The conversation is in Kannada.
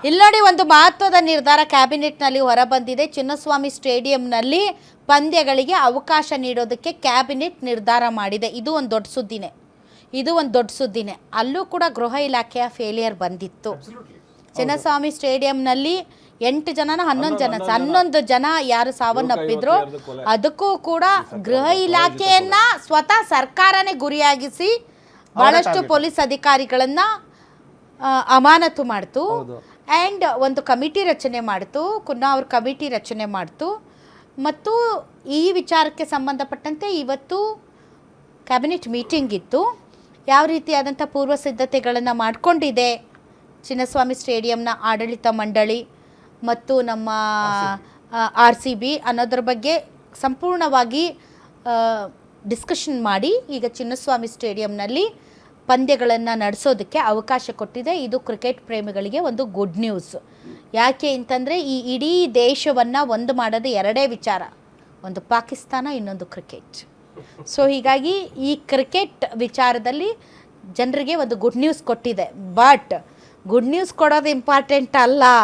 ಇಲ್ಲಿ ನೋಡಿ, ಒಂದು ಮಹತ್ವದ ನಿರ್ಧಾರ ಕ್ಯಾಬಿನೆಟ್ನಲ್ಲಿ ಹೊರಬಂದಿದೆ. ಚಿನ್ನಸ್ವಾಮಿ ಸ್ಟೇಡಿಯಂನಲ್ಲಿ ಪಂದ್ಯಗಳಿಗೆ ಅವಕಾಶ ನೀಡೋದಕ್ಕೆ ಕ್ಯಾಬಿನೆಟ್ ನಿರ್ಧಾರ ಮಾಡಿದೆ. ಇದು ಒಂದು ದೊಡ್ಡ ಸುದ್ದಿನೇ. ಅಲ್ಲೂ ಕೂಡ ಗೃಹ ಇಲಾಖೆಯ ಫೇಲಿಯರ್ ಬಂದಿತ್ತು. ಚಿನ್ನಸ್ವಾಮಿ ಸ್ಟೇಡಿಯಂನಲ್ಲಿ 8 ಜನನ 11 ಜನ ಯಾರು ಸಾವನ್ನಪ್ಪಿದ್ರು, ಅದಕ್ಕೂ ಕೂಡ ಗೃಹ ಇಲಾಖೆಯನ್ನ ಸ್ವತಃ ಸರ್ಕಾರನೇ ಗುರಿಯಾಗಿಸಿ ಬಹಳಷ್ಟು ಪೊಲೀಸ್ ಅಧಿಕಾರಿಗಳನ್ನ ಅಮಾನತು ಮಾಡ್ತು. ಆ್ಯಂಡ್ ಒಂದು ಕಮಿಟಿ ರಚನೆ ಮಾಡ್ತು, ಕುನ್ನಾವ್ರ ಕಮಿಟಿ ರಚನೆ ಮಾಡ್ತು. ಮತ್ತು ಈ ವಿಚಾರಕ್ಕೆ ಸಂಬಂಧಪಟ್ಟಂತೆ ಇವತ್ತು ಕ್ಯಾಬಿನೆಟ್ ಮೀಟಿಂಗ್ ಇತ್ತು. ಯಾವ ರೀತಿಯಾದಂಥ ಪೂರ್ವ ಸಿದ್ಧತೆಗಳನ್ನು ಮಾಡಿಕೊಂಡಿದೆ ಚಿನ್ನಸ್ವಾಮಿ ಸ್ಟೇಡಿಯಂನ ಆಡಳಿತ ಮಂಡಳಿ ಮತ್ತು ನಮ್ಮ RCB ಅನ್ನೋದ್ರ ಬಗ್ಗೆ ಸಂಪೂರ್ಣವಾಗಿ ಡಿಸ್ಕಷನ್ ಮಾಡಿ ಈಗ ಚಿನ್ನಸ್ವಾಮಿ ಸ್ಟೇಡಿಯಂನಲ್ಲಿ ಪಂದ್ಯಗಳನ್ನು ನಡೆಸೋದಕ್ಕೆ ಅವಕಾಶ ಕೊಟ್ಟಿದೆ. ಇದು ಕ್ರಿಕೆಟ್ ಪ್ರೇಮಿಗಳಿಗೆ ಒಂದು ಗುಡ್ ನ್ಯೂಸ್. ಯಾಕೆ ಅಂತಂದರೆ ಈ ಇಡೀ ದೇಶವನ್ನು ಒಂದು ಮಾಡೋದು ಎರಡೇ ವಿಚಾರ, ಒಂದು ಪಾಕಿಸ್ತಾನ, ಇನ್ನೊಂದು ಕ್ರಿಕೆಟ್. ಸೊ ಹೀಗಾಗಿ ಈ ಕ್ರಿಕೆಟ್ ವಿಚಾರದಲ್ಲಿ ಜನರಿಗೆ ಒಂದು ಗುಡ್ ನ್ಯೂಸ್ ಕೊಟ್ಟಿದೆ. ಬಟ್ ಗುಡ್ ನ್ಯೂಸ್ ಕೊಡೋದು ಇಂಪಾರ್ಟೆಂಟ್ ಅಲ್ಲ.